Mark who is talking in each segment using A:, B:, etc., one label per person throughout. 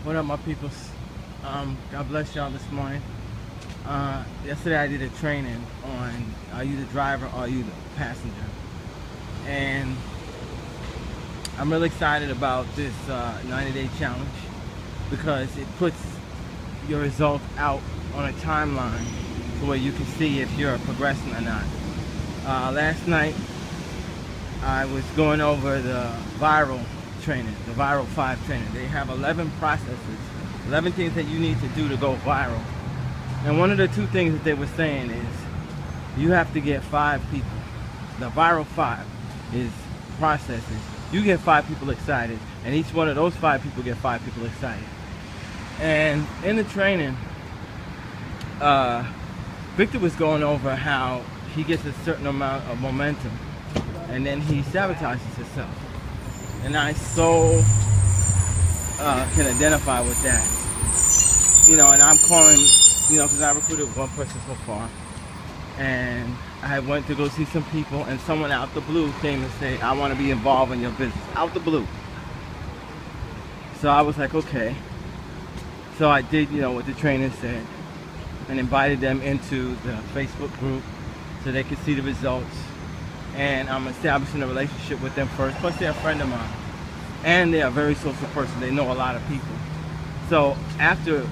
A: What up, my peoples? God bless y'all this morning. Yesterday I did a training on are you the driver or are you the passenger? And I'm really excited about this 90-day challenge because it puts your results out on a timeline to where you can see if you're progressing or not. Last night I was going over the viral training, the Viral 5 training. They have 11 processes, 11 things that you need to do to go viral. And one of the two things that they were saying is you have to get 5 people. The Viral 5 is processes. You get 5 people excited, and each one of those 5 people get 5 people excited. And in the training, Victor was going over how he gets a certain amount of momentum and then he sabotages himself. And I so can identify with that. You know, and I'm calling, you know, because I recruited one person so far. And I went to go see some people, and someone out the blue came and said, I want to be involved in your business. Out the blue. So I was like, okay. So I did, you know, what the trainer said and invited them into the Facebook group so they could see the results. And I'm establishing a relationship with them first. Plus, they're a friend of mine. And they're a very social person. They know a lot of people. So after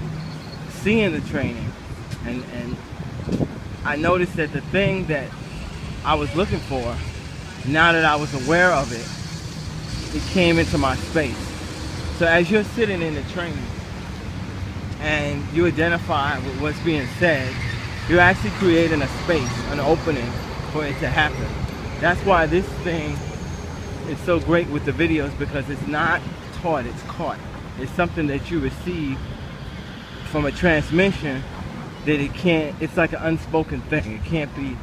A: seeing the training, and I noticed that the thing that I was looking for, now that I was aware of it, it came into my space. So as you're sitting in the training and you identify with what's being said, you're actually creating a space, an opening for it to happen. That's why this thing is so great with the videos, because it's not taught, it's caught. It's something that you receive from a transmission that it can't, it's like an unspoken thing. It can't be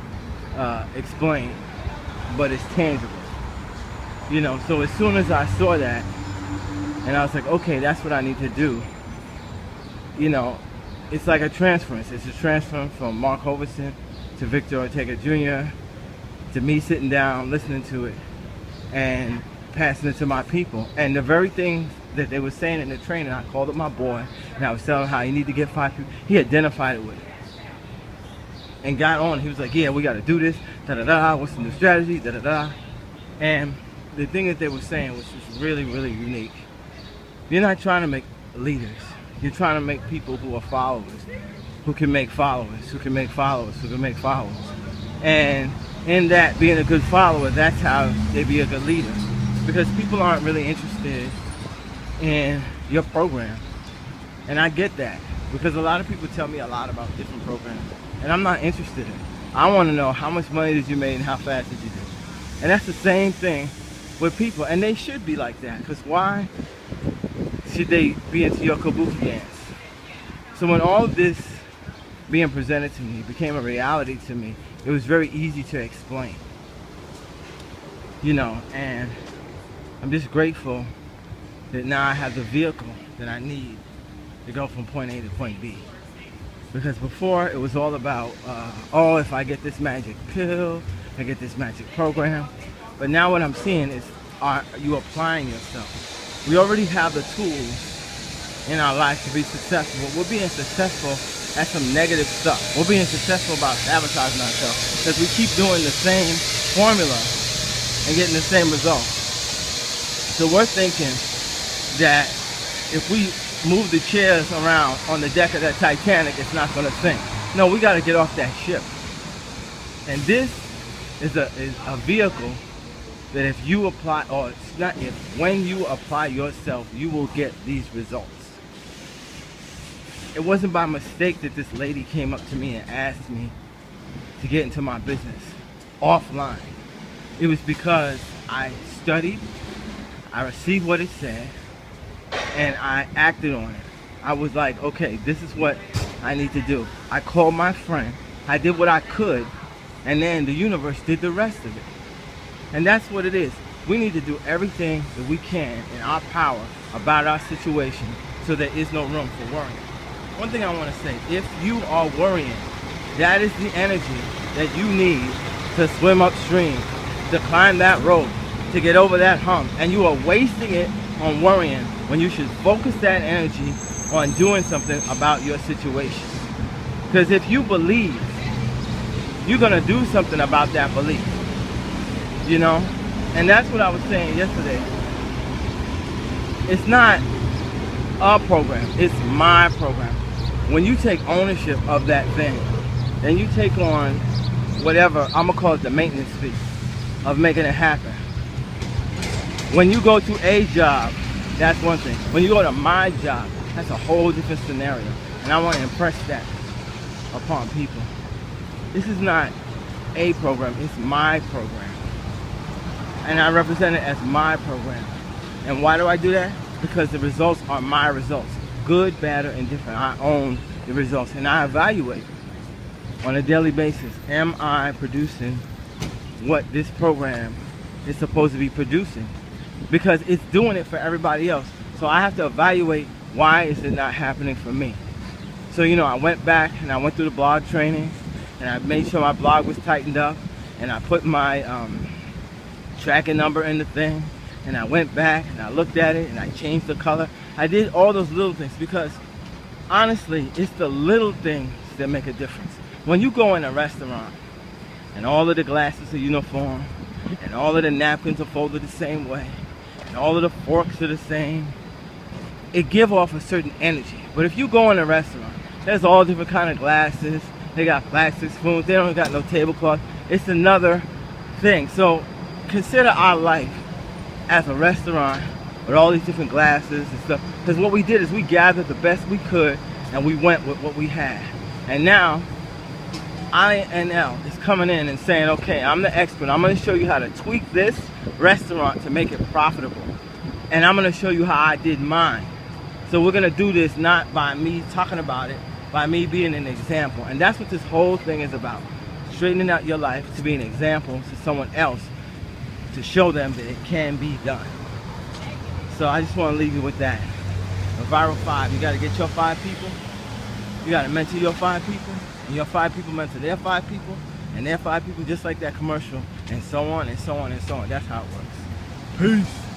A: explained, but it's tangible. You know, so as soon as I saw that, and I was like, okay, that's what I need to do. You know, it's like a transference. It's a transfer from Mark Hoverson to Victor Ortega Jr. to me sitting down, listening to it, and passing it to my people. And the very thing that they were saying in the training, I called up my boy, and I was telling him how you need to get 5 people. He identified it with it. And got on. He was like, yeah, we got to do this, da-da-da, what's the new strategy, da-da-da. And the thing that they were saying was just really, really unique. You're not trying to make leaders. You're trying to make people who are followers, who can make followers, who can make followers, who can make followers. And in that, being a good follower, that's how they be a good leader. Because people aren't really interested in your program. And I get that. Because a lot of people tell me a lot about different programs. And I'm not interested in it. I want to know how much money did you make and how fast did you do it. And that's the same thing with people. And they should be like that. Because why should they be into your kabuki dance? So when all of this being presented to me became a reality to me, it was very easy to explain. You know, and I'm just grateful that now I have the vehicle that I need to go from point A to point B. Because before it was all about, oh, if I get this magic pill, I get this magic program. But now what I'm seeing is, are you applying yourself? We already have the tools in our life to be successful. But we're being successful at some negative stuff. We're being successful about sabotaging ourselves because we keep doing the same formula and getting the same results. So we're thinking that if we move the chairs around on the deck of that Titanic, it's not going to sink. No, we got to get off that ship. And this is a vehicle that if you apply, or it's not if, when you apply yourself, you will get these results. It wasn't by mistake that this lady came up to me and asked me to get into my business offline. It was because I studied, I received what it said, and I acted on it. I was like, okay, this is what I need to do. I called my friend, I did what I could, and then the universe did the rest of it. And that's what it is. We need to do everything that we can in our power about our situation so there is no room for worrying. One thing I want to say, if you are worrying, that is the energy that you need to swim upstream, to climb that rope, to get over that hump, and you are wasting it on worrying, when you should focus that energy on doing something about your situation. Because if you believe, you're going to do something about that belief. You know? And that's what I was saying yesterday. It's not a program, it's my program. When you take ownership of that thing, then you take on whatever, I'm going to call it the maintenance fee of making it happen. When you go to a job, that's one thing. When you go to my job, that's a whole different scenario. And I want to impress that upon people. This is not a program, it's my program. And I represent it as my program. And why do I do that? Because the results are my results. Good, bad, or indifferent. I own the results. And I evaluate on a daily basis. Am I producing what this program is supposed to be producing? Because it's doing it for everybody else. So I have to evaluate, why is it not happening for me? So, you know, I went back and I went through the blog training and I made sure my blog was tightened up, and I put my tracking number in the thing, and I went back and I looked at it and I changed the color. I did all those little things because honestly, it's the little things that make a difference. When you go in a restaurant and all of the glasses are uniform and all of the napkins are folded the same way and all of the forks are the same, it gives off a certain energy. But if you go in a restaurant, there's all different kind of glasses. They got plastic spoons. They don't got no tablecloth. It's another thing. So consider our life as a restaurant with all these different glasses and stuff. Because what we did is we gathered the best we could and we went with what we had. And now INL is coming in and saying, okay, I'm the expert. I'm going to show you how to tweak this restaurant to make it profitable. And I'm going to show you how I did mine. So we're going to do this not by me talking about it, by me being an example. And that's what this whole thing is about. Straightening out your life to be an example to someone else, to show them that it can be done. So I just want to leave you with that. A Viral 5, you got to get your 5 people. You got to mentor your 5 people. And your 5 people mentor their 5 people. And their 5 people, just like that commercial. And so on and so on and so on. That's how it works. Peace.